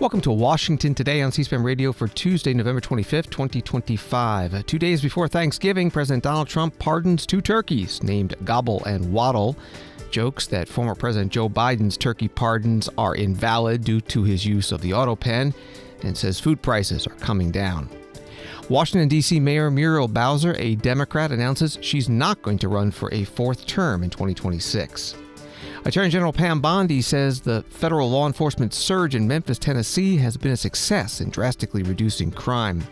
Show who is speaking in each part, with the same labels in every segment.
Speaker 1: Welcome to Washington Today on C-SPAN Radio for Tuesday, November 25th, 2025. 2 days before Thanksgiving, President Donald Trump pardons two turkeys named Gobble and Waddle. Jokes that former President Joe Biden's turkey pardons are invalid due to his use of the autopen, and says food prices are coming down. Washington, D.C. Mayor Muriel Bowser, a Democrat, announces she's not going to run for a fourth term in 2026. Attorney General Pam Bondi says the federal law enforcement surge in Memphis, Tennessee has been a success in drastically reducing crime.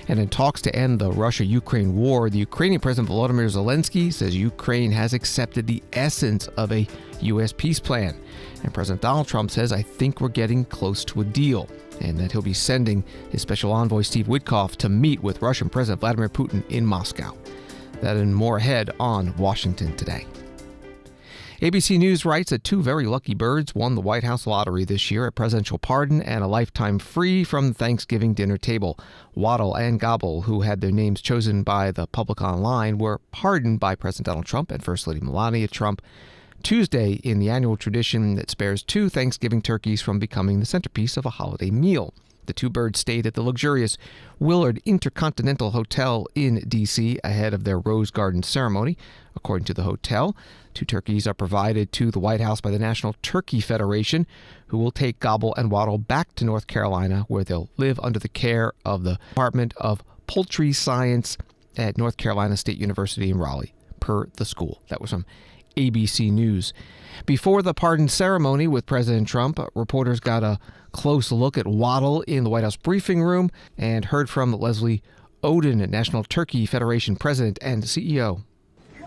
Speaker 1: And in talks to end the Russia-Ukraine war, the Ukrainian President Volodymyr Zelensky says Ukraine has accepted the essence of a U.S. peace plan. And President Donald Trump says, "I think we're getting close to a deal," and that he'll be sending his special envoy Steve Witkoff to meet with Russian President Vladimir Putin in Moscow. That and more ahead on Washington Today. ABC News writes that two very lucky birds won the White House lottery this year, a presidential pardon and a lifetime free from the Thanksgiving dinner table. Waddle and Gobble, who had their names chosen by the public online, were pardoned by President Donald Trump and First Lady Melania Trump Tuesday in the annual tradition that spares two Thanksgiving turkeys from becoming the centerpiece of a holiday meal. The two birds stayed at the luxurious Willard Intercontinental Hotel in D.C. ahead of their Rose Garden ceremony. According to the hotel, two turkeys are provided to the White House by the National Turkey Federation, who will take Gobble and Waddle back to North Carolina, where they'll live under the care of the Department of Poultry Science at North Carolina State University in Raleigh, per the school. That was from ABC News. Before the pardon ceremony with President Trump, reporters got a close look at Waddle in the White House briefing room and heard from Leslie Odin, National Turkey Federation President and CEO.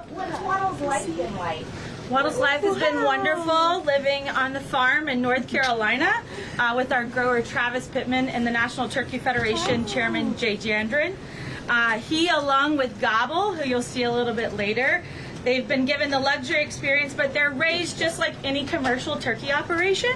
Speaker 2: What's Waddle's life been like?
Speaker 3: Waddle's life has been wonderful, living on the farm in North Carolina with our grower Travis Pittman and the National Turkey Federation Chairman Jay Jandrin. He, along with Gobble, who you'll see a little bit later, they've been given the luxury experience, but they're raised just like any commercial turkey operation.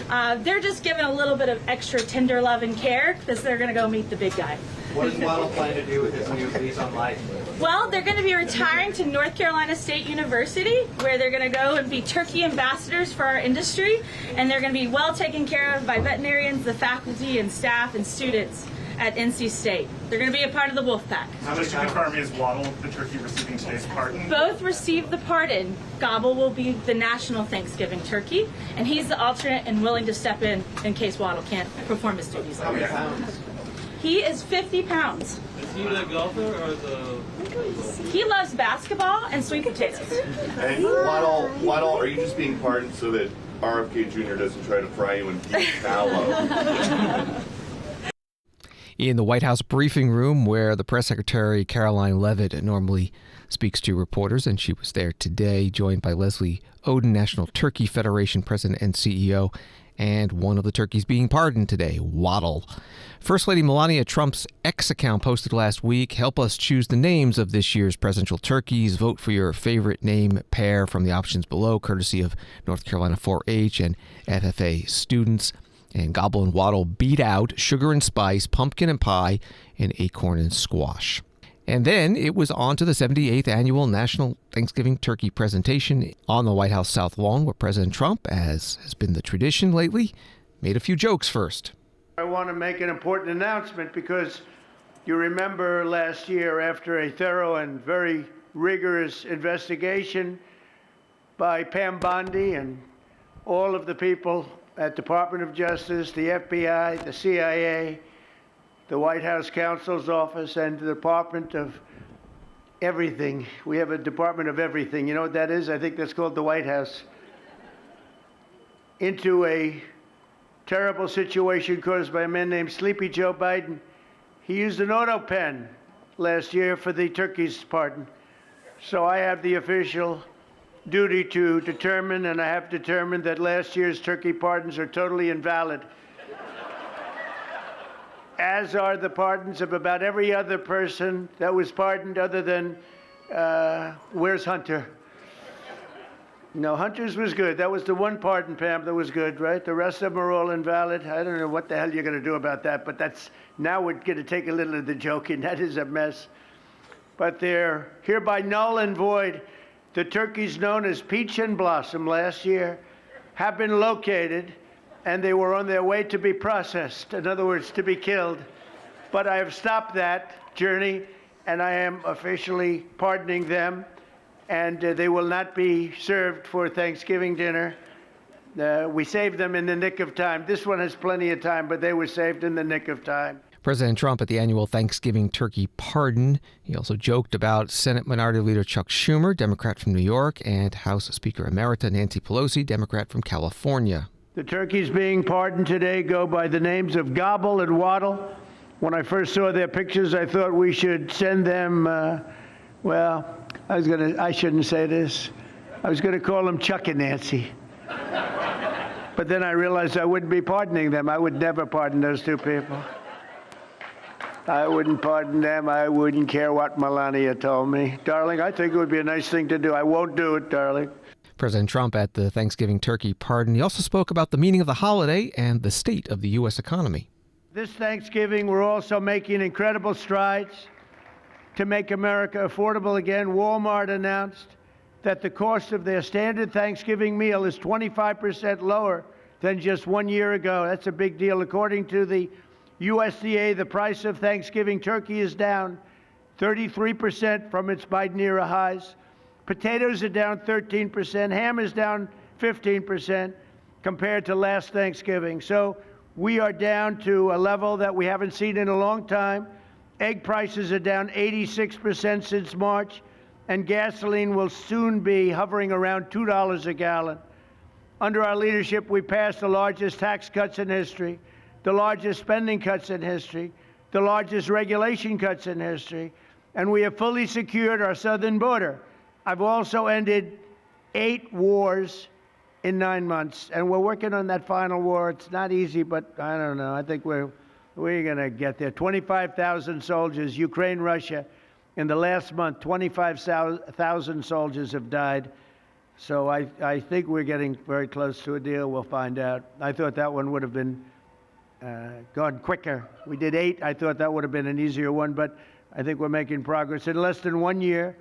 Speaker 3: They're just given a little bit of extra tender love and care because they're going to go meet the big guy.
Speaker 4: What does Waddle plan to do with his new lease on life?
Speaker 3: Well, they're going to be retiring to North Carolina State University, where they're going to go and be turkey ambassadors for our industry, and they're going to be well taken care of by veterinarians, the faculty and staff and students at NC State. They're going to be a part of the wolf pack.
Speaker 5: Just to confirm, is Waddle the turkey receiving today's pardon?
Speaker 3: Both received the pardon. Gobble will be the national Thanksgiving turkey, and he's the alternate and willing to step in case Waddle can't perform his duties.
Speaker 4: How many pounds?
Speaker 3: He is 50 pounds.
Speaker 6: Is he the golfer or the...
Speaker 3: He loves basketball and sweet potatoes.
Speaker 7: And Waddle, are you just being pardoned so that RFK Jr. doesn't try to fry you in deep tallow?
Speaker 1: In the White House briefing room, where the press secretary Caroline Leavitt normally speaks to reporters, and she was there today, joined by Leslie Odin, National Turkey Federation President and CEO, and one of the turkeys being pardoned today, Waddle. First Lady Melania Trump's X account posted last week, "Help us choose the names of this year's presidential turkeys. Vote for your favorite name pair from the options below, courtesy of North Carolina 4-H and FFA students." And Gobble and Waddle beat out Sugar and Spice, Pumpkin and Pie, and Acorn and Squash. And then it was on to the 78th Annual National Thanksgiving Turkey Presentation on the White House South Lawn, where President Trump, as has been the tradition lately, made a few jokes first.
Speaker 8: I want to make an important announcement because you remember last year, after a thorough and very rigorous investigation by Pam Bondi and all of the people at Department of Justice, the FBI, the CIA, the White House Counsel's Office, and the Department of Everything. We have a Department of Everything. You know what that is? I think that's called the White House. Into a terrible situation caused by a man named Sleepy Joe Biden. He used an autopen last year for the turkey's pardon. So I have the official duty to determine, and I have determined, that last year's turkey pardons are totally invalid, as are the pardons of about every other person that was pardoned other than, where's Hunter? No, Hunter's was good. That was the one pardon, Pam, that was good, right? The rest of them are all invalid. I don't know what the hell you're going to do about that, but that's, now we're going to take a little of the joking. That is a mess. But they're hereby null and void. The turkeys known as Peach and Blossom last year have been located and they were on their way to be processed, in other words, to be killed. But I have stopped that journey, and I am officially pardoning them, and they will not be served for Thanksgiving dinner. We saved them in the nick of time. This one has plenty of time, but they were saved in the nick of time.
Speaker 1: President Trump at the annual Thanksgiving turkey pardon. He also joked about Senate Minority Leader Chuck Schumer, Democrat from New York, and House Speaker Emerita Nancy Pelosi, Democrat from California.
Speaker 8: The turkeys being pardoned today go by the names of Gobble and Waddle. When I first saw their pictures, I thought we should send them, I shouldn't say this. I was going to call them Chuck and Nancy. But then I realized I wouldn't be pardoning them. I would never pardon those two people. I wouldn't pardon them. I wouldn't care what Melania told me. Darling, I think it would be a nice thing to do. I won't do it, darling.
Speaker 1: President Trump at the Thanksgiving turkey pardon. He also spoke about the meaning of the holiday and the state of the U.S. economy.
Speaker 8: This Thanksgiving, we're also making incredible strides to make America affordable again. Walmart announced that the cost of their standard Thanksgiving meal is 25% lower than just 1 year ago. That's a big deal. According to the USDA, the price of Thanksgiving turkey is down 33% from its Biden era highs. Potatoes are down 13%. Ham is down 15% compared to last Thanksgiving. So we are down to a level that we haven't seen in a long time. Egg prices are down 86% since March, and gasoline will soon be hovering around $2 a gallon. Under our leadership, we passed the largest tax cuts in history, the largest spending cuts in history, the largest regulation cuts in history, and we have fully secured our southern border. I've also ended 8 wars in 9 months, and we're working on that final war. It's not easy, but I don't know. I think we're going to get there. 25,000 soldiers, Ukraine, Russia. In the last month, 25,000 soldiers have died. So I think we're getting very close to a deal. We'll find out. I thought that one would have been gone quicker. We did 8. I thought that would have been an easier one, but I think we're making progress. In less than 1 year,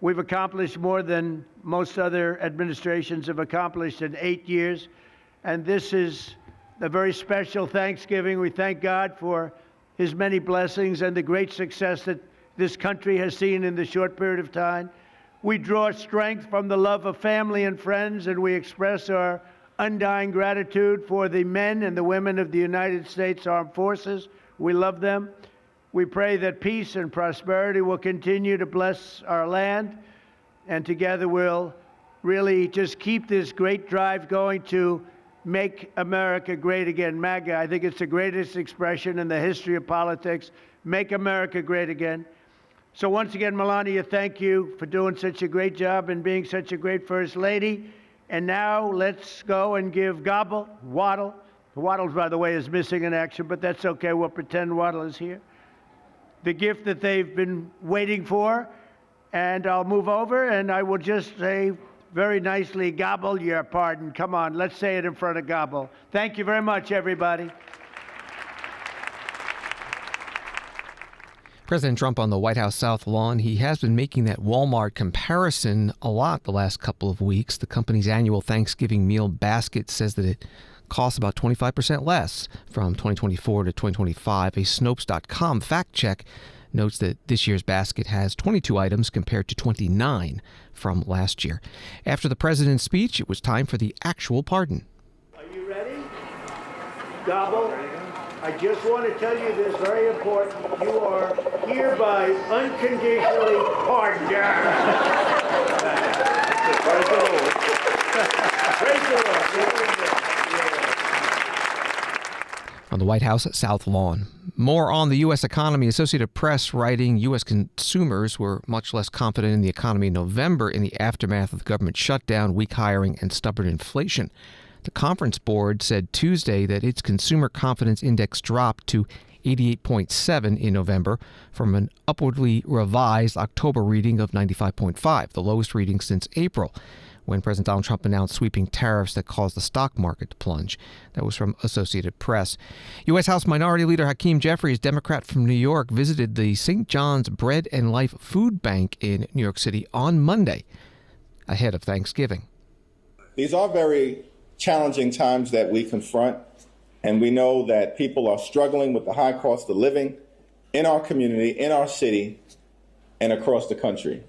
Speaker 8: we've accomplished more than most other administrations have accomplished in 8 years. And this is a very special Thanksgiving. We thank God for his many blessings and the great success that this country has seen in the short period of time. We draw strength from the love of family and friends, and we express our undying gratitude for the men and the women of the United States Armed Forces. We love them. We pray that peace and prosperity will continue to bless our land, and together we'll really just keep this great drive going to make America great again. MAGA, I think it's the greatest expression in the history of politics. Make America great again. So once again, Melania, thank you for doing such a great job and being such a great First Lady. And now let's go and give Gobble Waddle. Waddle, by the way, is missing in action, but that's okay. We'll pretend Waddle is here. The gift that they've been waiting for. And I'll move over and I will just say very nicely, Gobble your pardon. Come on, let's say it in front of Gobble. Thank you very much, everybody.
Speaker 1: President Trump on the White House South Lawn. He has been making that Walmart comparison a lot the last couple of weeks. The company's annual Thanksgiving meal basket says that it costs about 25% less from 2024 to 2025. A Snopes.com fact check notes that this year's basket has 22 items compared to 29 from last year. After the president's speech, it was time for the actual pardon.
Speaker 8: Are you ready? Gobble, I just want to tell you this, very important. You are hereby unconditionally pardoned. Praise the Lord. Praise the Lord.
Speaker 1: On the White House South Lawn. More on the U.S. economy. Associated Press writing U.S. consumers were much less confident in the economy in November in the aftermath of the government shutdown, weak hiring, and stubborn inflation. The Conference Board said Tuesday that its consumer confidence index dropped to 88.7 in November from an upwardly revised October reading of 95.5, the lowest reading since April, when President Donald Trump announced sweeping tariffs that caused the stock market to plunge. That was from Associated Press. U.S. House Minority Leader Hakeem Jeffries, Democrat from New York, visited the St. John's Bread and Life Food Bank in New York City on Monday, ahead of Thanksgiving.
Speaker 9: These are very challenging times that we confront, and we know that people are struggling with the high cost of living in our community, in our city, and across the country.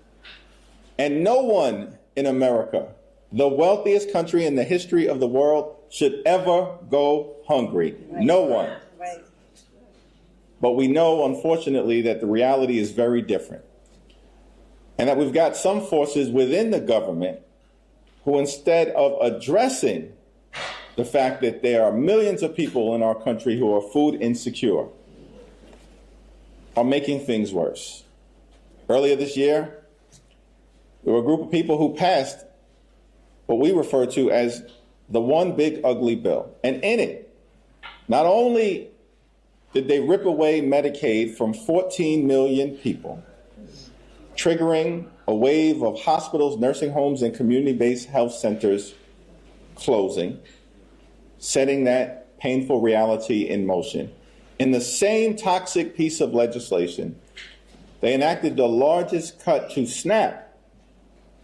Speaker 9: And no one in America, the wealthiest country in the history of the world, should ever go hungry. No one. But we know, unfortunately, that the reality is very different. And that we've got some forces within the government who, instead of addressing the fact that there are millions of people in our country who are food insecure, are making things worse. Earlier this year, there were a group of people who passed what we refer to as the One Big Ugly Bill. And in it, not only did they rip away Medicaid from 14 million people, triggering a wave of hospitals, nursing homes, and community-based health centers closing, setting that painful reality in motion. In the same toxic piece of legislation, they enacted the largest cut to SNAP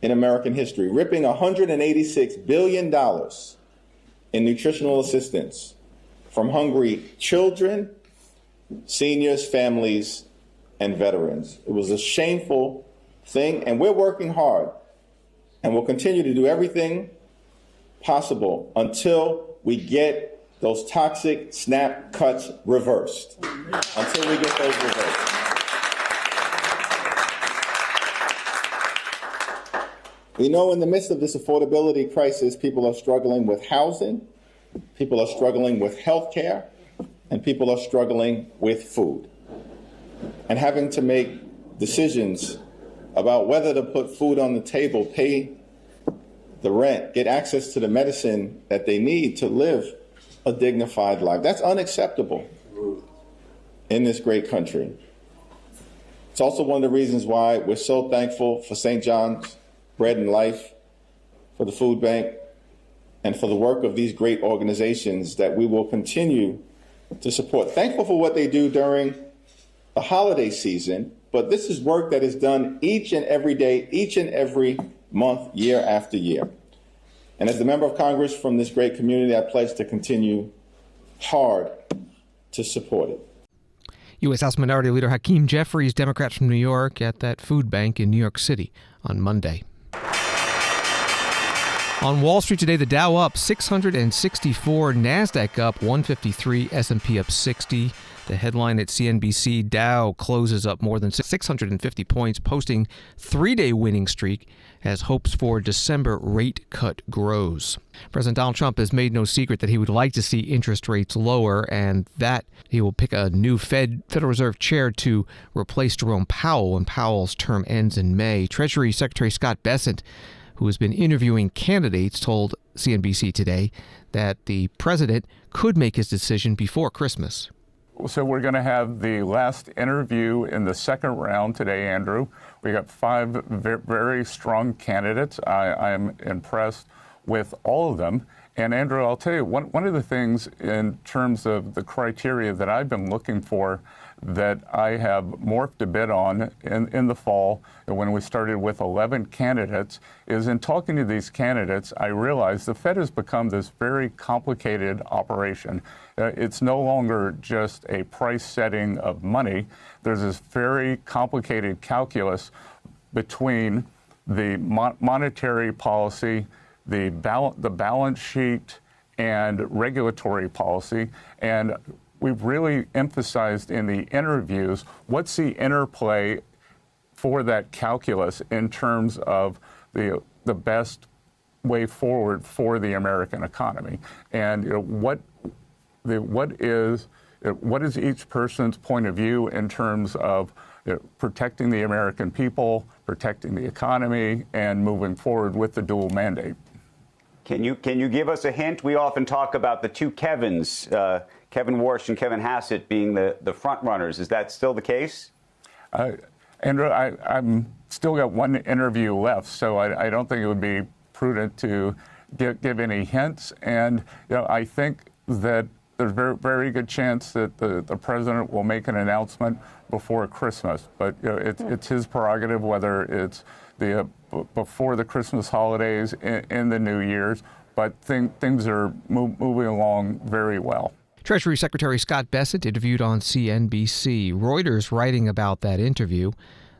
Speaker 9: in American history, ripping $186 billion in nutritional assistance from hungry children, seniors, families, and veterans. It was a shameful thing, and we're working hard, and we'll continue to do everything possible until we get those toxic SNAP cuts reversed. Until we get those reversed. We know in the midst of this affordability crisis, people are struggling with housing, people are struggling with health care, and people are struggling with food. And having to make decisions about whether to put food on the table, pay the rent, get access to the medicine that they need to live a dignified life. That's unacceptable in this great country. It's also one of the reasons why we're so thankful for St. John's Bread and Life, for the food bank, and for the work of these great organizations that we will continue to support. Thankful for what they do during the holiday season, but this is work that is done each and every day, each and every month, year after year. And as the member of Congress from this great community, I pledge to continue hard to support it.
Speaker 1: U.S. House Minority Leader Hakeem Jeffries, Democrat from New York, at that food bank in New York City on Monday. On Wall Street today, the Dow up 664, NASDAQ up 153, S&P up 60. The headline at CNBC, Dow closes up more than 650 points, posting three-day winning streak as hopes for December rate cut grows. President Donald Trump has made no secret that he would like to see interest rates lower and that he will pick a new Federal Reserve chair to replace Jerome Powell when Powell's term ends in May. Treasury Secretary Scott Bessent, who has been interviewing candidates, told CNBC today that the president could make his decision before Christmas.
Speaker 10: So we're going to have the last interview in the second round today, Andrew. We got 5 very strong candidates. I am impressed with all of them. And Andrew, I'll tell you, one of the things in terms of the criteria that I've been looking for that I have morphed a bit on in the fall when we started with 11 candidates is in talking to these candidates, I realized the Fed has become this very complicated operation. It's no longer just a price setting of money. There's this very complicated calculus between the monetary policy, the balance sheet, and regulatory policy. And we've really emphasized in the interviews what's the interplay for that calculus in terms of the best way forward for the American economy, and what is each person's point of view in terms of protecting the American people, protecting the economy, and moving forward with the dual mandate.
Speaker 11: Can you give us a hint? We often talk about the two Kevins, Kevin Warsh and Kevin Hassett being the front runners. Is that still the case?
Speaker 10: Andrew, I'm still got one interview left, so I don't think it would be prudent to give any hints. And I think that there's a very good chance that the president will make an announcement before Christmas. But it's his prerogative whether it's before the Christmas holidays in the New Year's. but things are moving along very well.
Speaker 1: Treasury Secretary Scott Bessent interviewed on CNBC. Reuters writing about that interview.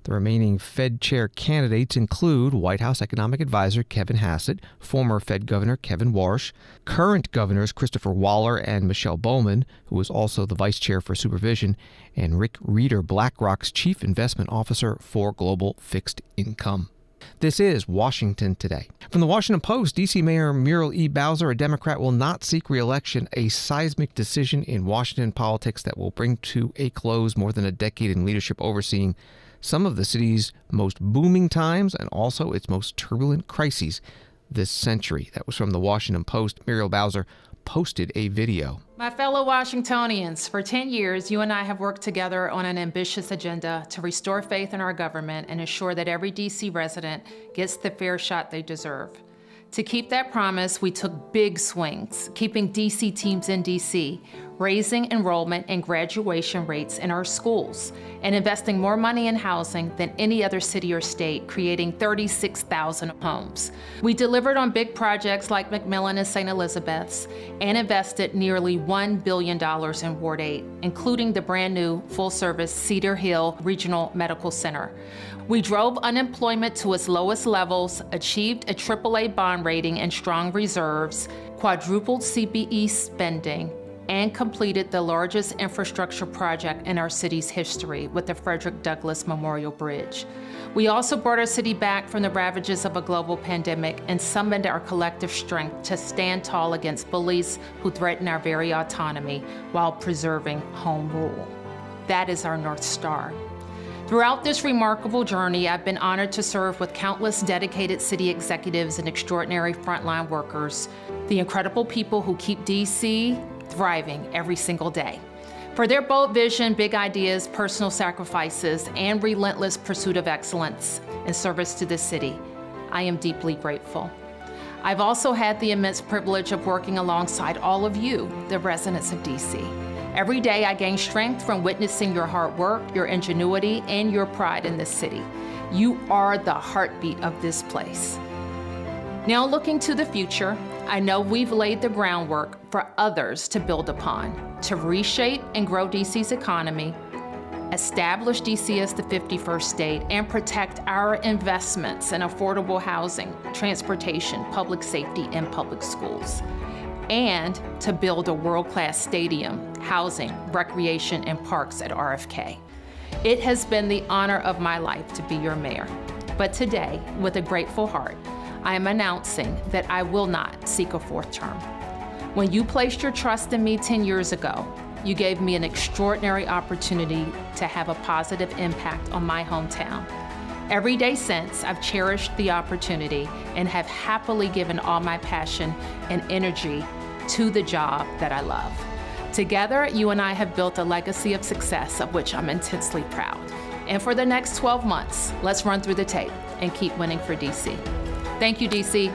Speaker 1: The remaining Fed chair candidates include White House Economic Advisor Kevin Hassett, former Fed Governor Kevin Warsh, current governors Christopher Waller and Michelle Bowman, who was also the vice chair for supervision, and Rick Reeder, BlackRock's chief investment officer for global fixed income. This is Washington Today. From the Washington Post, D.C. Mayor Muriel E. Bowser, a Democrat, will not seek re-election, a seismic decision in Washington politics that will bring to a close more than a decade in leadership overseeing some of the city's most booming times and also its most turbulent crises this century. That was from the Washington Post. Muriel Bowser posted a video.
Speaker 12: My fellow Washingtonians, for 10 years, you and I have worked together on an ambitious agenda to restore faith in our government and ensure that every D.C. resident gets the fair shot they deserve. To keep that promise, we took big swings, keeping D.C. teams in D.C., raising enrollment and graduation rates in our schools, and investing more money in housing than any other city or state, creating 36,000 homes. We delivered on big projects like McMillan and St. Elizabeth's and invested nearly $1 billion in Ward 8, including the brand new full-service Cedar Hill Regional Medical Center. We drove unemployment to its lowest levels, achieved a AAA bond rating and strong reserves, quadrupled CBE spending, and completed the largest infrastructure project in our city's history with the Frederick Douglass Memorial Bridge. We also brought our city back from the ravages of a global pandemic and summoned our collective strength to stand tall against bullies who threaten our very autonomy while preserving home rule. That is our North Star. Throughout this remarkable journey, I've been honored to serve with countless dedicated city executives and extraordinary frontline workers, the incredible people who keep D.C. thriving every single day. For their bold vision, big ideas, personal sacrifices, and relentless pursuit of excellence in service to the city, I am deeply grateful. I've also had the immense privilege of working alongside all of you, the residents of D.C. Every day I gain strength from witnessing your hard work, your ingenuity, and your pride in this city. You are the heartbeat of this place. Now looking to the future, I know we've laid the groundwork for others to build upon, to reshape and grow DC's economy, establish DC as the 51st state, and protect our investments in affordable housing, transportation, public safety, and public schools, and to build a world-class stadium, housing, recreation, and parks at RFK. It has been the honor of my life to be your mayor. But today, with a grateful heart, I am announcing that I will not seek a fourth term. When you placed your trust in me 10 years ago, you gave me an extraordinary opportunity to have a positive impact on my hometown. Every day since, I've cherished the opportunity and have happily given all my passion and energy to the job that I love. Together, you and I have built a legacy of success of which I'm intensely proud. And for the next 12 months, let's run through the tape and keep winning for DC. Thank you, DC.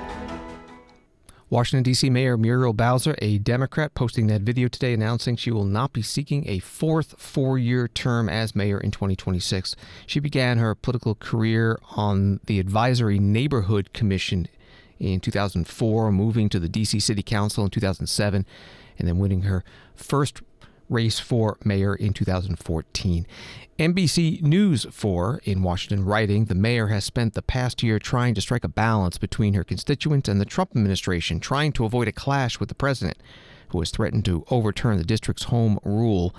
Speaker 1: Washington, D.C. Mayor Muriel Bowser, a Democrat, posting that video today announcing she will not be seeking a fourth four-year term as mayor in 2026. She began her political career on the Advisory Neighborhood Commission in 2004, moving to the D.C. City Council in 2007, and then winning her first race for mayor in 2014. NBC News 4 in Washington writing, the mayor has spent the past year trying to strike a balance between her constituents and the Trump administration, trying to avoid a clash with the president, who has threatened to overturn the district's home rule.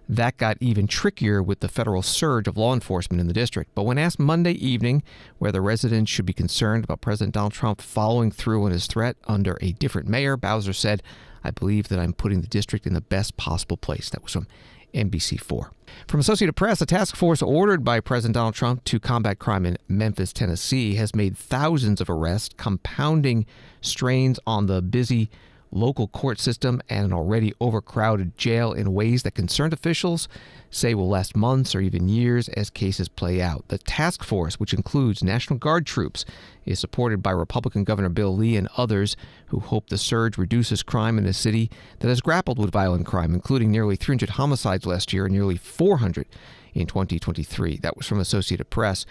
Speaker 1: That got even trickier with the federal surge of law enforcement in the district. But when asked Monday evening whether residents should be concerned about President Donald Trump following through on his threat under a different mayor, Bowser said, "I believe that I'm putting the district in the best possible place." That was from NBC4. From Associated Press, a task force ordered by President Donald Trump to combat crime in Memphis, Tennessee, has made thousands of arrests, compounding strains on the busy local court system and an already overcrowded jail in ways that concerned officials say will last months or even years as cases play out. The task force, which includes National Guard troops, is supported by Republican Governor Bill Lee and others who hope the surge reduces crime in a city that has grappled with violent crime, including nearly 300 homicides last year and nearly 400 in 2023. That was from Associated Press.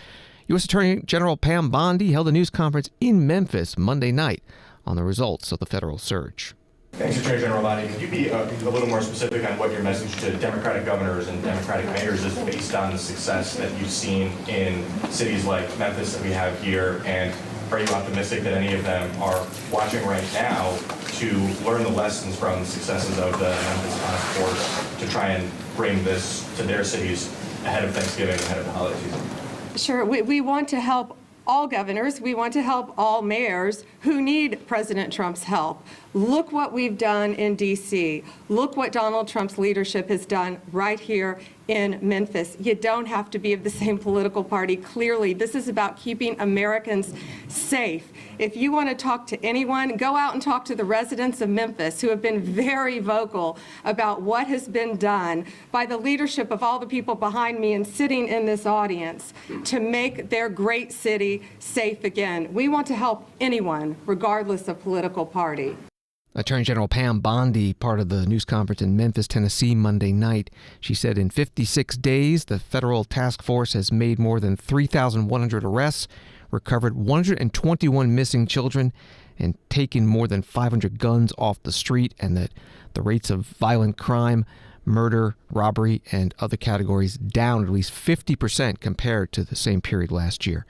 Speaker 1: U.S. Attorney General Pam Bondi held a news conference in Memphis Monday night on the results of the federal surge.
Speaker 13: Thanks, Attorney General Bondi. Could you be a little more specific on what your message to Democratic governors and Democratic mayors is based on the success that you've seen in cities like Memphis that we have here? And are you optimistic that any of them are watching right now to learn the lessons from the successes of the Memphis task force to try and bring this to their cities ahead of Thanksgiving, ahead of the holiday season?
Speaker 14: Sure. We want to help all governors. We want to help all mayors who need President Trump's help. Look what we've done in D.C. Look what Donald Trump's leadership has done right here in Memphis. You don't have to be of the same political party. Clearly, this is about keeping Americans safe. If you want to talk to anyone, go out and talk to the residents of Memphis who have been very vocal about what has been done by the leadership of all the people behind me and sitting in this audience to make their great city safe again. We want to help anyone, regardless of political party.
Speaker 1: Attorney General Pam Bondi, part of the news conference in Memphis, Tennessee, Monday night. She said in 56 days, the federal task force has made more than 3,100 arrests, recovered 121 missing children, and taken more than 500 guns off the street, and that the rates of violent crime, murder, robbery, and other categories down at least 50% compared to the same period last year.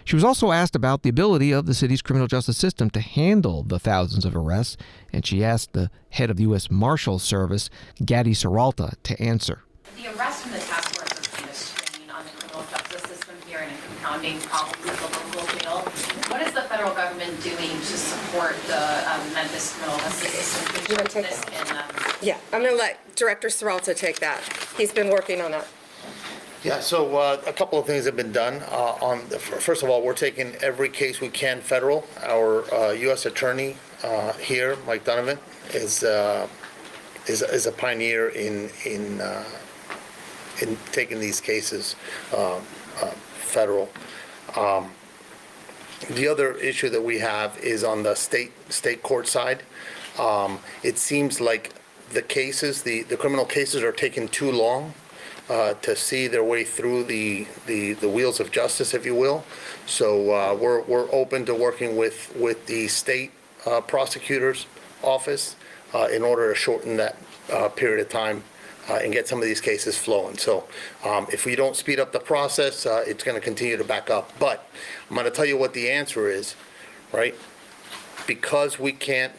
Speaker 1: She was also asked about the ability of the city's criminal justice system to handle the thousands of arrests, and she asked the head of the U.S. Marshals Service, Gadi Serralta, to answer.
Speaker 15: The arrest from the task force has been a strain on the criminal justice system here and compounding problems at the local jail. What is the federal government doing to support the Memphis criminal justice system?
Speaker 14: You want to take that? Yeah, I'm going to let Director Serralta take that. He's been working on that.
Speaker 16: Yeah, so a couple of things have been done. First of all, we're taking every case we can federal. Our U.S. Attorney here, Mike Donovan, is a pioneer in taking these cases federal. The other issue that we have is on the state court side. It seems like the cases, the criminal cases, are taking too long to see their way through the wheels of justice, if you will. So we're open to working with the state prosecutor's office in order to shorten that period of time and get some of these cases flowing. So if we don't speed up the process, it's going to continue to back up. But I'm going to tell you what the answer is, right? Because we can't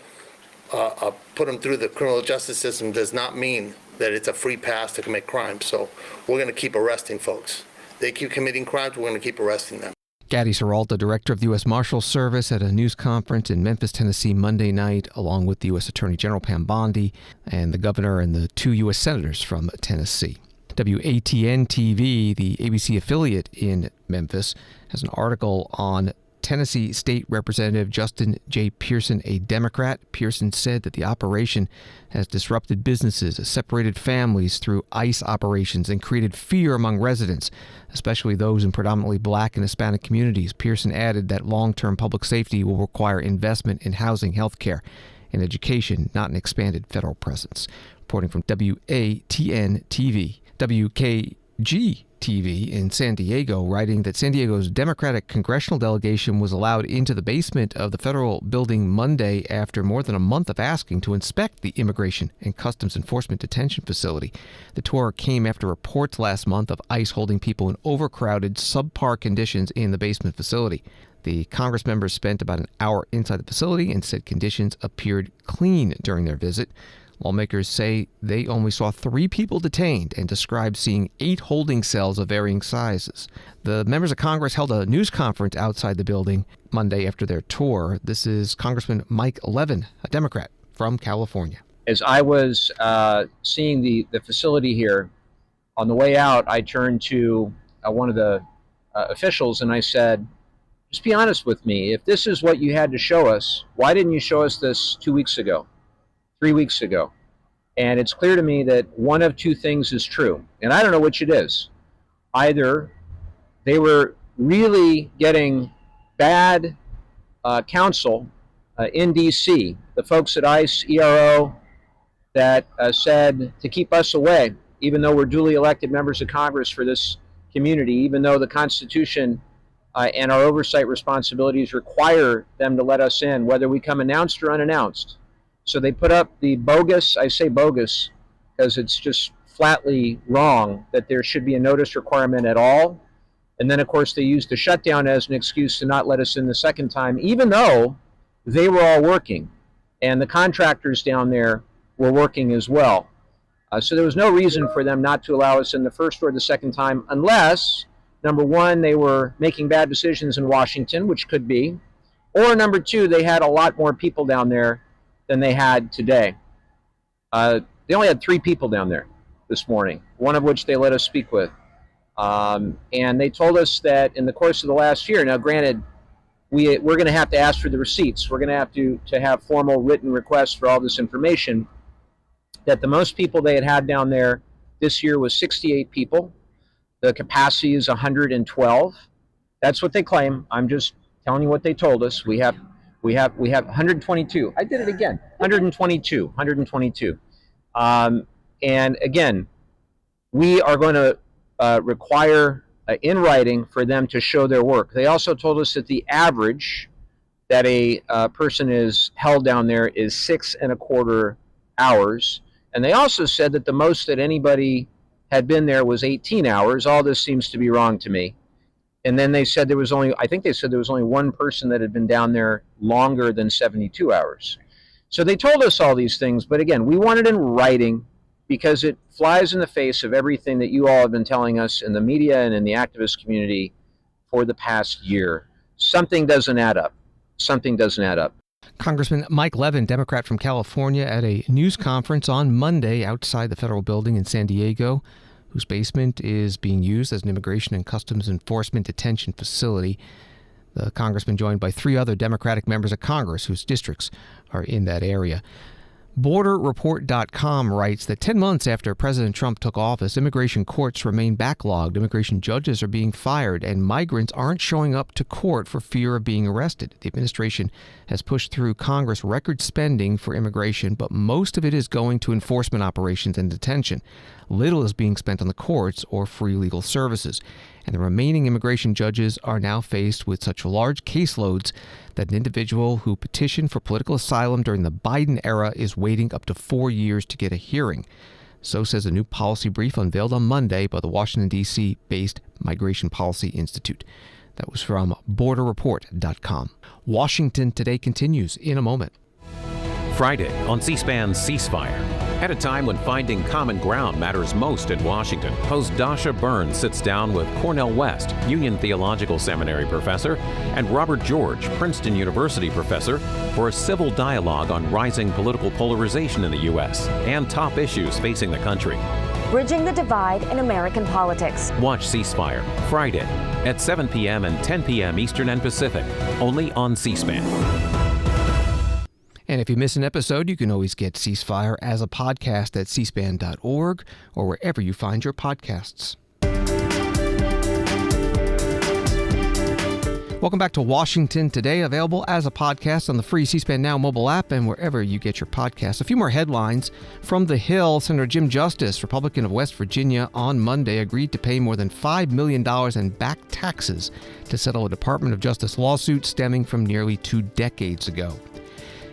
Speaker 16: put them through the criminal justice system does not mean that it's a free pass to commit crimes. So we're going to keep arresting folks. They keep committing crimes, we're going to keep arresting them.
Speaker 1: Gadi Serralta, director of the U.S. Marshals Service, at a news conference in Memphis, Tennessee, Monday night, along with the U.S. Attorney General Pam Bondi and the governor and the 2 U.S. senators from Tennessee. WATN-TV, the ABC affiliate in Memphis, has an article on Tennessee State Representative Justin J. Pearson, a Democrat. Pearson said that the operation has disrupted businesses, separated families through ICE operations, and created fear among residents, especially those in predominantly black and Hispanic communities. Pearson added that long-term public safety will require investment in housing, health care, and education, not an expanded federal presence. Reporting from WATN-TV, WKG-TV in San Diego, writing that San Diego's Democratic Congressional delegation was allowed into the basement of the federal building Monday after more than a month of asking to inspect the Immigration and Customs Enforcement detention facility. The tour came after reports last month of ICE holding people in overcrowded, subpar conditions in the basement facility. The Congress members spent about an hour inside the facility and said conditions appeared clean during their visit. Lawmakers say they only saw 3 people detained and described seeing 8 holding cells of varying sizes. The members of Congress held a news conference outside the building Monday after their tour. This is Congressman Mike Levin, a Democrat from California.
Speaker 17: As I was seeing the facility here, on the way out, I turned to one of the officials and I said, just be honest with me. If this is what you had to show us, why didn't you show us this 2 weeks ago? 3 weeks ago? And it's clear to me that one of 2 things is true, and I don't know which it is. Either they were really getting bad counsel in D.C., the folks at ICE, ERO, that said to keep us away, even though we're duly elected members of Congress for this community, even though the Constitution and our oversight responsibilities require them to let us in, whether we come announced or unannounced. So they put up the bogus, I say bogus because it's just flatly wrong that there should be a notice requirement at all. And then, of course, they used the shutdown as an excuse to not let us in the second time, even though they were all working. And the contractors down there were working as well. So there was no reason for them not to allow us in the first or the second time, unless, number one, they were making bad decisions in Washington, which could be, or number two, they had a lot more people down there than they had today. They only had 3 people down there this morning, one of which they let us speak with. And they told us that in the course of the last year, now granted, we're going to have to ask for the receipts. We're going to have to have formal written requests for all this information, that the most people they had down there this year was 68 people. The capacity is 112. That's what they claim. I'm just telling you what they told us. We have 122. I did it again. 122. And again, we are going to require in writing for them to show their work. They also told us that the average that a person is held down there is 6.25 hours. And they also said that the most that anybody had been there was 18 hours. All this seems to be wrong to me. And then they said I think they said there was only one person that had been down there longer than 72 hours. So they told us all these things, but again, we want it in writing because it flies in the face of everything that you all have been telling us in the media and in the activist community for the past year. Something doesn't add up. Something doesn't add up.
Speaker 1: Congressman Mike Levin, Democrat from California, at a news conference on Monday outside the federal building in San Diego, whose basement is being used as an Immigration and Customs Enforcement detention facility. The congressman joined by 3 other Democratic members of Congress whose districts are in that area. BorderReport.com writes that 10 months after President Trump took office, immigration courts remain backlogged, immigration judges are being fired, and migrants aren't showing up to court for fear of being arrested. The administration has pushed through Congress record spending for immigration, but most of it is going to enforcement operations and detention. Little is being spent on the courts or free legal services. And the remaining immigration judges are now faced with such large caseloads that an individual who petitioned for political asylum during the Biden era is waiting up to 4 years to get a hearing. So says a new policy brief unveiled on Monday by the Washington, D.C.-based Migration Policy Institute. That was from BorderReport.com. Washington Today continues in a moment.
Speaker 18: Friday on C-SPAN's Ceasefire. At a time when finding common ground matters most in Washington, host Dasha Burns sits down with Cornell West, Union Theological Seminary professor, and Robert George, Princeton University professor, for a civil dialogue on rising political polarization in the U.S. and top issues facing the country.
Speaker 19: Bridging the divide in American politics.
Speaker 18: Watch Ceasefire Friday at 7 p.m. and 10 p.m. Eastern and Pacific, only on C-SPAN.
Speaker 1: And if you miss an episode, you can always get Ceasefire as a podcast at cspan.org or wherever you find your podcasts. Welcome back to Washington Today, available as a podcast on the free C-SPAN Now mobile app and wherever you get your podcasts. A few more headlines from the Hill. Senator Jim Justice, Republican of West Virginia, on Monday agreed to pay more than $5 million in back taxes to settle a Department of Justice lawsuit stemming from nearly 2 decades ago.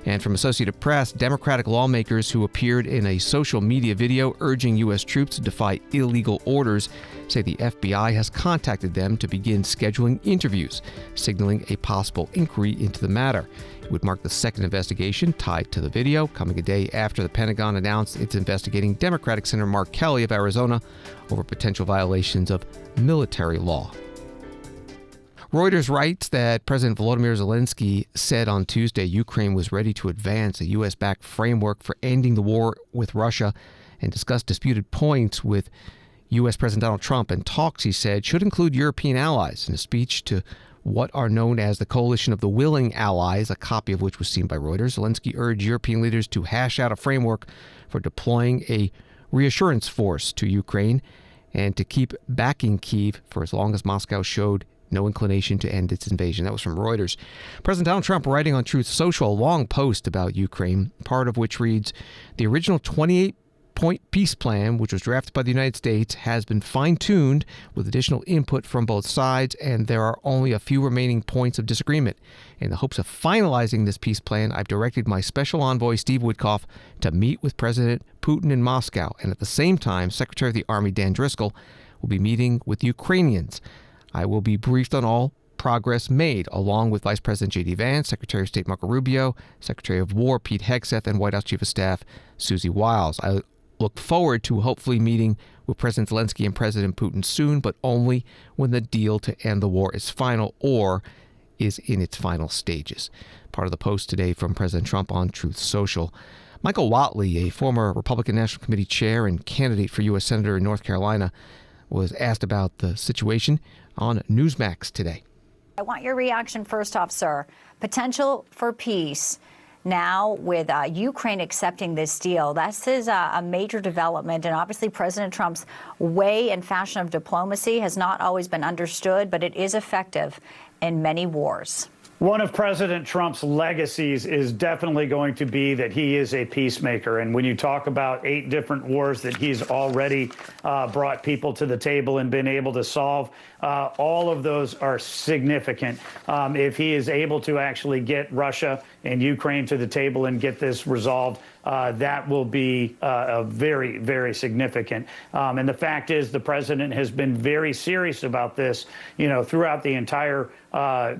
Speaker 1: And from Associated Press, Democratic lawmakers who appeared in a social media video urging U.S. troops to defy illegal orders say the FBI has contacted them to begin scheduling interviews, signaling a possible inquiry into the matter. It would mark the second investigation tied to the video, coming a day after the Pentagon announced it's investigating Democratic Senator Mark Kelly of Arizona over potential violations of military law. Reuters writes that President Volodymyr Zelensky said on Tuesday Ukraine was ready to advance a U.S.-backed framework for ending the war with Russia and discuss disputed points with U.S. President Donald Trump. And talks, he said, should include European allies. In a speech to what are known as the Coalition of the Willing Allies, a copy of which was seen by Reuters, Zelensky urged European leaders to hash out a framework for deploying a reassurance force to Ukraine and to keep backing Kyiv for as long as Moscow showed no inclination to end its invasion. That was from Reuters. President Donald Trump writing on Truth Social a long post about Ukraine, part of which reads, the original 28 28-point peace plan, which was drafted by the United States, has been fine-tuned with additional input from both sides, and there are only a few remaining points of disagreement. In the hopes of finalizing this peace plan, I've directed my special envoy, Steve Witkoff, to meet with President Putin in Moscow, and at the same time, Secretary of the Army Dan Driscoll will be meeting with Ukrainians. I will be briefed on all progress made, along with Vice President J.D. Vance, Secretary of State Marco Rubio, Secretary of War Pete Hegseth, and White House Chief of Staff Susie Wiles. I look forward to hopefully meeting with President Zelensky and President Putin soon, but only when the deal to end the war is final or is in its final stages. Part of the post today from President Trump on Truth Social. Michael Watley, a former Republican National Committee chair and candidate for U.S. Senator in North Carolina, was asked about the situation on Newsmax today.
Speaker 20: I want your reaction first off, sir. Potential for peace now with Ukraine accepting this deal. This is a major development, and obviously President Trump's way and fashion of diplomacy has not always been understood, but it is effective in many wars.
Speaker 21: One of President Trump's legacies is definitely going to be that he is a peacemaker. And when you talk about 8 different wars that he's already brought people to the table and been able to solve, all of those are significant. If he is able to actually get Russia and Ukraine to the table and get this resolved, that will be very, very significant. And the fact is, the president has been very serious about this, throughout the entire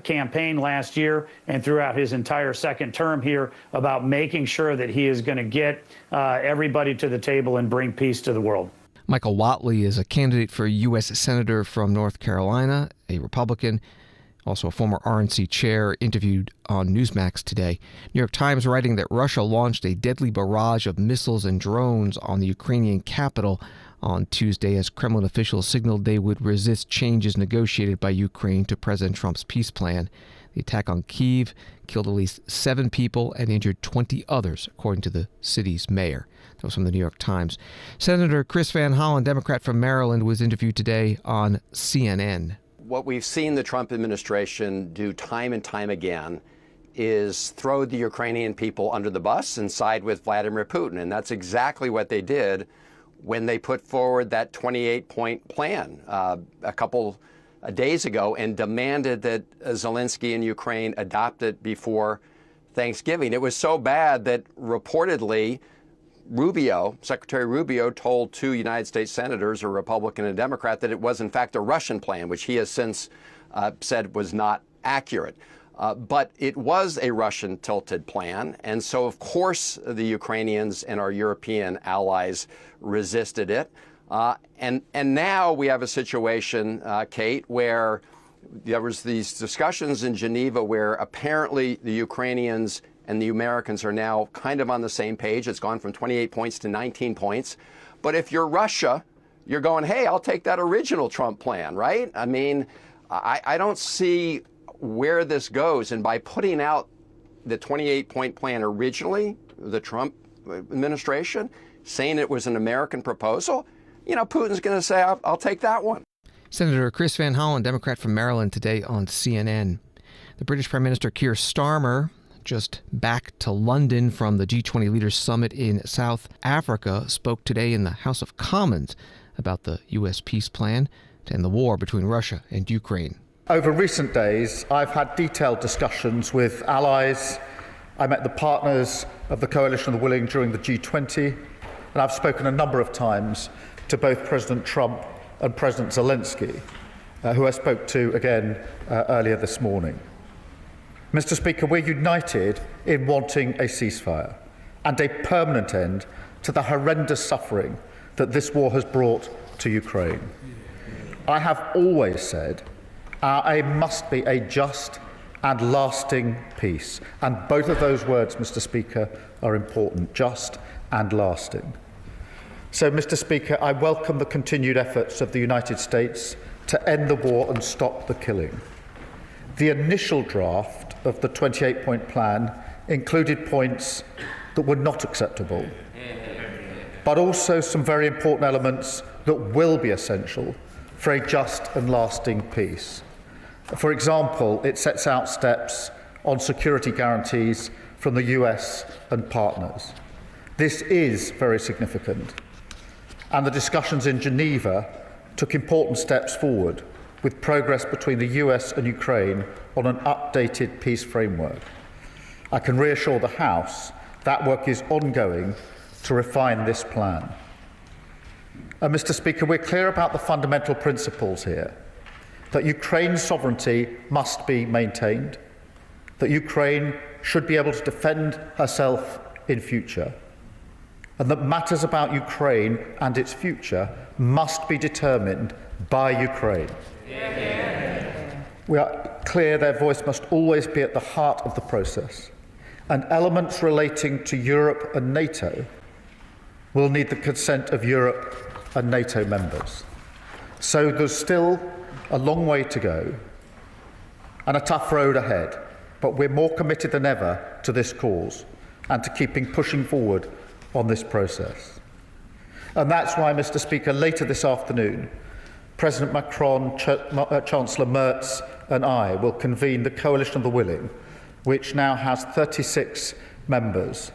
Speaker 21: campaign last year and throughout his entire second term here, about making sure that he is going to get everybody to the table and bring peace to the world.
Speaker 1: Michael Watley is a candidate for U.S. Senator from North Carolina, a Republican, also a former RNC chair, interviewed on Newsmax today. New York Times writing that Russia launched a deadly barrage of missiles and drones on the Ukrainian capital on Tuesday as Kremlin officials signaled they would resist changes negotiated by Ukraine to President Trump's peace plan. The attack on Kyiv killed at least 7 people and injured 20 others, according to the city's mayor. That was from the New York Times. Senator Chris Van Hollen, Democrat from Maryland, was interviewed today on CNN.
Speaker 22: What we've seen the Trump administration do time and time again is throw the Ukrainian people under the bus and side with Vladimir Putin. And that's exactly what they did when they put forward that 28-point plan a couple days ago and demanded that Zelensky and Ukraine adopt it before Thanksgiving. It was so bad that reportedly Secretary Rubio told 2 United States senators, a Republican and a Democrat, that it was in fact a Russian plan, which he has since said was not accurate. But it was a Russian-tilted plan, and so of course the Ukrainians and our European allies resisted it. And now we have a situation, Kate, where there was these discussions in Geneva where apparently the Ukrainians and the Americans are now kind of on the same page. It's gone from 28 points to 19 points. But if you're Russia, you're going, hey, I'll take that original Trump plan, right? I mean, I don't see where this goes. And by putting out the 28-point plan originally, the Trump administration, saying it was an American proposal, Putin's going to say, I'll take that one.
Speaker 1: Senator Chris Van Hollen, Democrat from Maryland, today on CNN. The British Prime Minister Keir Starmer, just back to London from the G20 Leaders Summit in South Africa, spoke today in the House of Commons about the U.S. peace plan to end the war between Russia and Ukraine.
Speaker 23: Over recent days, I've had detailed discussions with allies. I met the partners of the Coalition of the Willing during the G20, and I've spoken a number of times to both President Trump and President Zelensky, who I spoke to again earlier this morning. Mr. Speaker, we're united in wanting a ceasefire and a permanent end to the horrendous suffering that this war has brought to Ukraine. I have always said our aim must be a just and lasting peace. And both of those words, Mr. Speaker, are important, just and lasting. So, Mr. Speaker, I welcome the continued efforts of the United States to end the war and stop the killing. The initial draft of the 28-point plan included points that were not acceptable, but also some very important elements that will be essential for a just and lasting peace. For example, it sets out steps on security guarantees from the US and partners. This is very significant and the discussions in Geneva took important steps forward, with progress between the US and Ukraine on an updated peace framework. I can reassure the House that work is ongoing to refine this plan. Mr. Speaker, we're clear about the fundamental principles here, that Ukraine's sovereignty must be maintained, that Ukraine should be able to defend herself in future, and that matters about Ukraine and its future must be determined by Ukraine. We are clear their voice must always be at the heart of the process, and elements relating to Europe and NATO will need the consent of Europe and NATO members. So there's still a long way to go and a tough road ahead, but we're more committed than ever to this cause and to pushing forward on this process. And that's why, Mr. Speaker, later this afternoon, President Macron, Chancellor Merz and I will convene the Coalition of the Willing, which now has 36 members,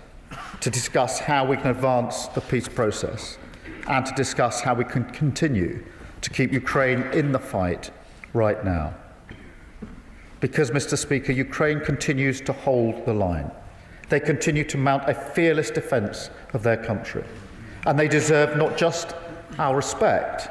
Speaker 23: to discuss how we can advance the peace process and to discuss how we can continue to keep Ukraine in the fight right now. Because, Mr. Speaker, Ukraine continues to hold the line. They continue to mount a fearless defence of their country. And they deserve not just our respect,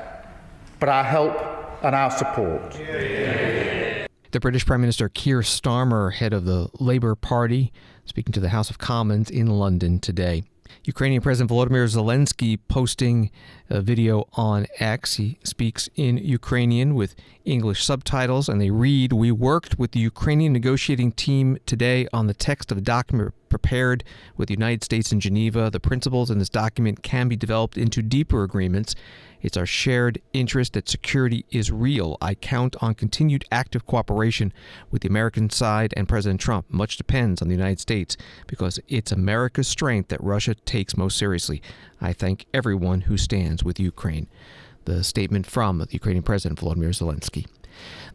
Speaker 23: but our help and our support.
Speaker 1: The British Prime Minister Keir Starmer, head of the Labour Party, speaking to the House of Commons in London today. Ukrainian President Volodymyr Zelensky posting a video on X. He speaks in Ukrainian with English subtitles, and they read, "We worked with the Ukrainian negotiating team today on the text of a document prepared with the United States in Geneva. The principles in this document can be developed into deeper agreements. It's our shared interest that security is real. I count on continued active cooperation with the American side and President Trump. Much depends on the United States because it's America's strength that Russia takes most seriously. I thank everyone who stands with Ukraine." The statement from the Ukrainian President Volodymyr Zelensky.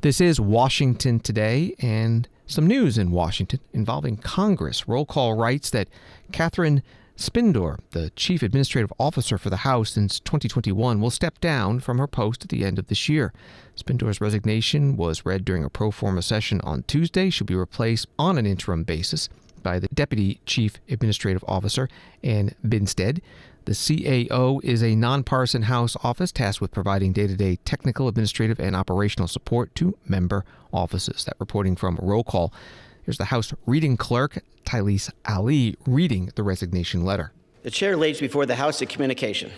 Speaker 1: This is Washington Today, and some news in Washington involving Congress. Roll Call writes that Catherine Spindor, the chief administrative officer for the House since 2021, will step down from her post at the end of this year. Spindor's resignation was read during a pro forma session on Tuesday. She'll be replaced on an interim basis by the deputy chief administrative officer, Ann Binstead. The CAO is a nonpartisan House office tasked with providing day-to-day technical, administrative, and operational support to member offices. That reporting from Roll Call. Here's the House reading clerk, Tylese Ali, reading the resignation letter.
Speaker 2: The chair lays before the House a communication.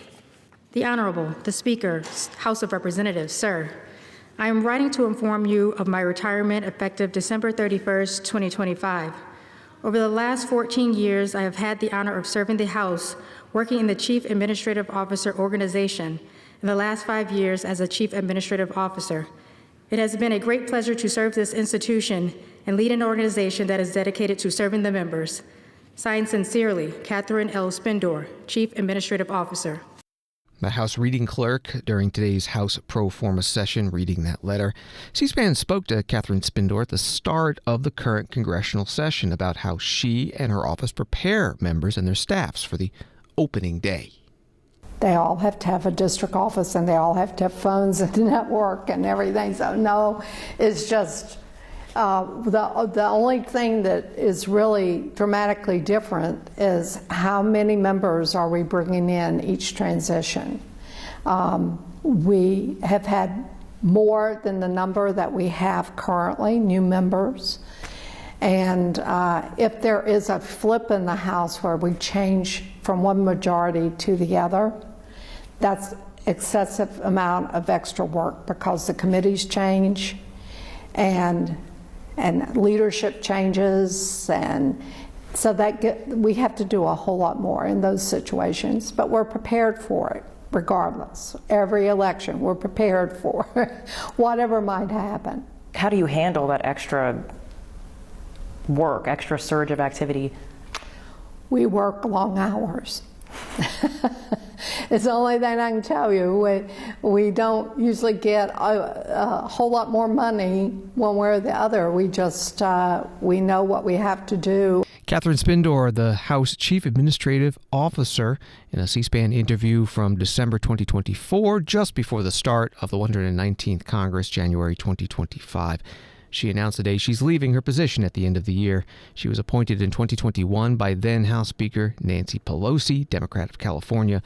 Speaker 4: The Honorable, the Speaker, House of Representatives, sir. I am writing to inform you of my retirement effective December 31st, 2025. Over the last 14 years, I have had the honor of serving the House, working in the Chief Administrative Officer organization, in the last 5 years as a Chief Administrative Officer. It has been a great pleasure to serve this institution and lead an organization that is dedicated to serving the members. Signed sincerely, Catherine L. Spindor, Chief Administrative Officer.
Speaker 1: The House reading clerk during today's House pro forma session reading that letter. C-SPAN spoke to Catherine Spindor at the start of the current congressional session about how she and her office prepare members and their staffs for the opening day.
Speaker 5: They all have to have a district office and they all have to have phones and network and everything. So no, it's just the only thing that is really dramatically different is how many members are we bringing in each transition. We have had more than the number that we have currently, new members. And if there is a flip in the House where we change from one majority to the other, that's excessive amount of extra work because the committees change and leadership changes, and so we have to do a whole lot more in those situations, but we're prepared for it regardless. Every election we're prepared for whatever might happen.
Speaker 24: How do you handle that extra work, extra surge of activity?
Speaker 5: We work long hours. It's the only thing I can tell you. We don't usually get a whole lot more money one way or the other. We just, we know what we have to do.
Speaker 1: Catherine Spindor, the House Chief Administrative Officer, in a C-SPAN interview from December 2024, just before the start of the 119th Congress, January 2025. She announced today she's leaving her position at the end of the year. She was appointed in 2021 by then House Speaker Nancy Pelosi, Democrat of California.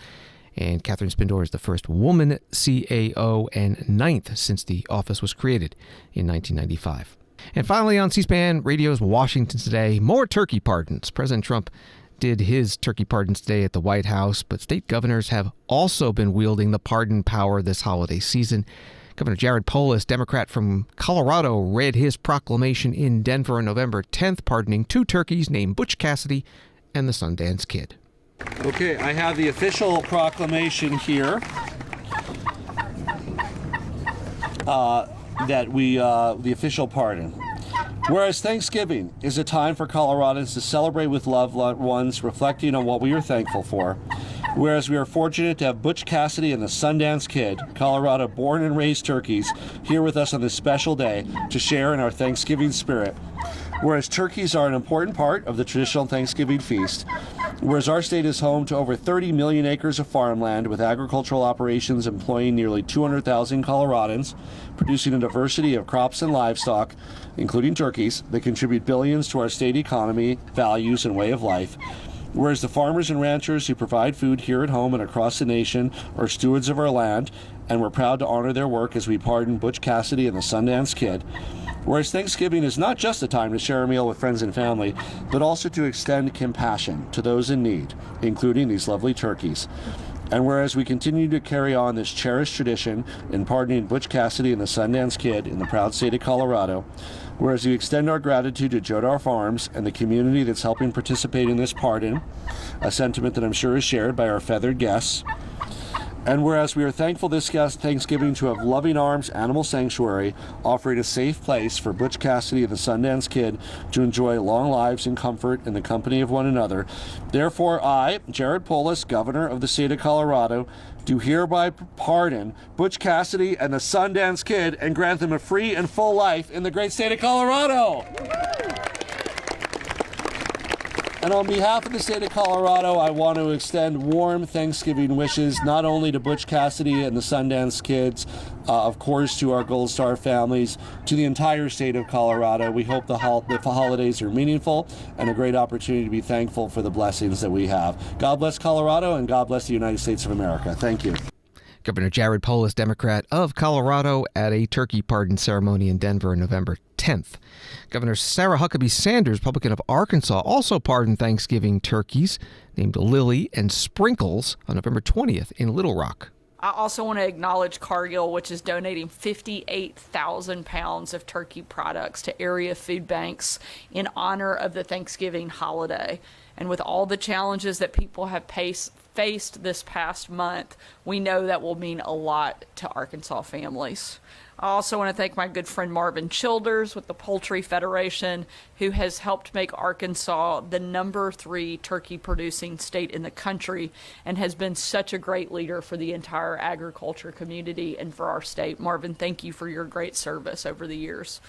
Speaker 1: And Catherine Spindor is the first woman CAO and ninth since the office was created in 1995. And finally, on C-SPAN Radio's Washington Today, more turkey pardons. President Trump did his turkey pardons today at the White House, but state governors have also been wielding the pardon power this holiday season. Governor Jared Polis, Democrat from Colorado, read his proclamation in Denver on November 10th, pardoning 2 turkeys named Butch Cassidy and the Sundance Kid.
Speaker 3: Okay, I have the official proclamation here the official pardon. Whereas Thanksgiving is a time for Coloradans to celebrate with loved ones, reflecting on what we are thankful for. Whereas we are fortunate to have Butch Cassidy and the Sundance Kid, Colorado born and raised turkeys, here with us on this special day to share in our Thanksgiving spirit. Whereas turkeys are an important part of the traditional Thanksgiving feast. Whereas our state is home to over 30 million acres of farmland with agricultural operations employing nearly 200,000 Coloradans, producing a diversity of crops and livestock, including turkeys, that contribute billions to our state economy, values, and way of life. Whereas the farmers and ranchers who provide food here at home and across the nation are stewards of our land, and we're proud to honor their work as we pardon Butch Cassidy and the Sundance Kid. Whereas Thanksgiving is not just a time to share a meal with friends and family, but also to extend compassion to those in need, including these lovely turkeys. And whereas we continue to carry on this cherished tradition in pardoning Butch Cassidy and the Sundance Kid in the proud state of Colorado, whereas we extend our gratitude to Jodar Farms and the community that's helping participate in this pardon, a sentiment that I'm sure is shared by our feathered guests, and whereas we are thankful this Thanksgiving to have Loving Arms Animal Sanctuary offering a safe place for Butch Cassidy and the Sundance Kid to enjoy long lives in comfort in the company of one another. Therefore, I, Jared Polis, Governor of the state of Colorado, do hereby pardon Butch Cassidy and the Sundance Kid and grant them a free and full life in the great state of Colorado. And on behalf of the state of Colorado, I want to extend warm Thanksgiving wishes not only to Butch Cassidy and the Sundance Kids, of course to our Gold Star families, to the entire state of Colorado. We hope the holidays are meaningful and a great opportunity to be thankful for the blessings that we have. God bless Colorado and God bless the United States of America. Thank you.
Speaker 1: Governor Jared Polis, Democrat of Colorado, at a turkey pardon ceremony in Denver on November 10th. Governor Sarah Huckabee Sanders, Republican of Arkansas, also pardoned Thanksgiving turkeys named Lily and Sprinkles on November 20th in Little Rock.
Speaker 6: I also want to acknowledge Cargill, which is donating 58,000 pounds of turkey products to area food banks in honor of the Thanksgiving holiday. And with all the challenges that people have faced this past month, we know that will mean a lot to Arkansas families. I also want to thank my good friend Marvin Childers with the Poultry Federation, who has helped make Arkansas the #3 turkey producing state in the country and has been such a great leader for the entire agriculture community and for our state. Marvin, thank you for your great service over the years.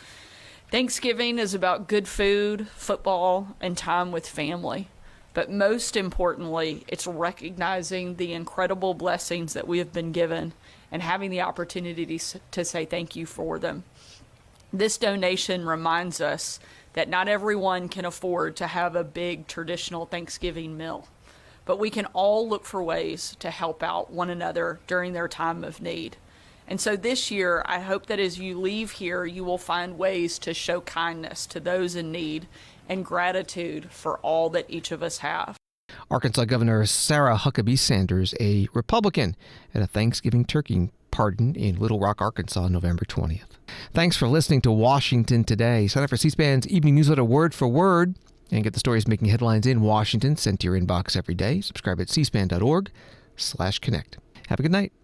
Speaker 6: Thanksgiving is about good food, football, and time with family. But most importantly, it's recognizing the incredible blessings that we have been given and having the opportunity to say thank you for them. This donation reminds us that not everyone can afford to have a big traditional Thanksgiving meal, but we can all look for ways to help out one another during their time of need. And so this year, I hope that as you leave here, you will find ways to show kindness to those in need and gratitude for all that each of us have.
Speaker 1: Arkansas Governor Sarah Huckabee Sanders, a Republican, at a Thanksgiving turkey pardon in Little Rock, Arkansas, November 20th. Thanks for listening to Washington Today. Sign up for C-SPAN's evening newsletter Word for Word and get the stories making headlines in Washington sent to your inbox every day. Subscribe at cspan.org/connect. Have a good night.